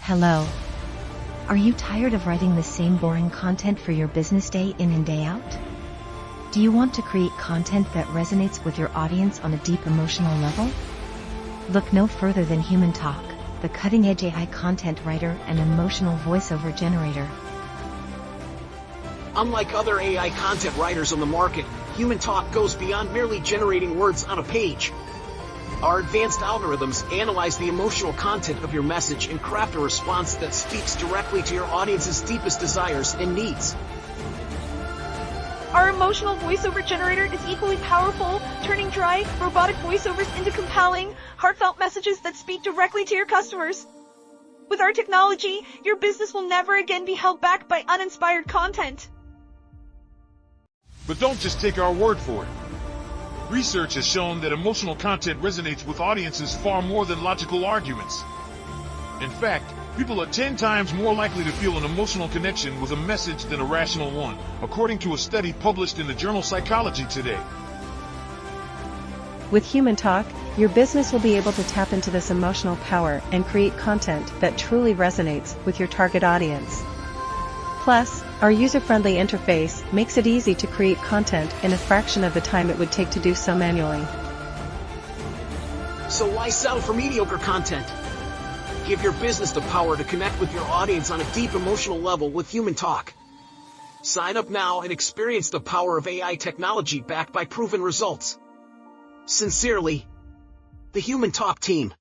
Hello. Are you tired of writing the same boring content for your business day in and day out? Do you want to create content that resonates with your audience on a deep emotional level? Look no further than Humantalk, the cutting-edge AI content writer and emotional voiceover generator. Unlike other AI content writers on the market, Humantalk goes beyond merely generating words on a page. Our advanced algorithms analyze the emotional content of your message and craft a response that speaks directly to your audience's deepest desires and needs. Our emotional voiceover generator is equally powerful, turning dry, robotic voiceovers into compelling, heartfelt messages that speak directly to your customers. With our technology, your business will never again be held back by uninspired content. But don't just take our word for it. Research has shown that emotional content resonates with audiences far more than logical arguments. In fact, people are 10 times more likely to feel an emotional connection with a message than a rational one, according to a study published in the journal Psychology Today. With Humantalk, your business will be able to tap into this emotional power and create content that truly resonates with your target audience. Plus, our user-friendly interface makes it easy to create content in a fraction of the time it would take to do so manually. So why settle for mediocre content? Give your business the power to connect with your audience on a deep emotional level with Humantalk. Sign up now and experience the power of AI technology backed by proven results. Sincerely, the Humantalk team.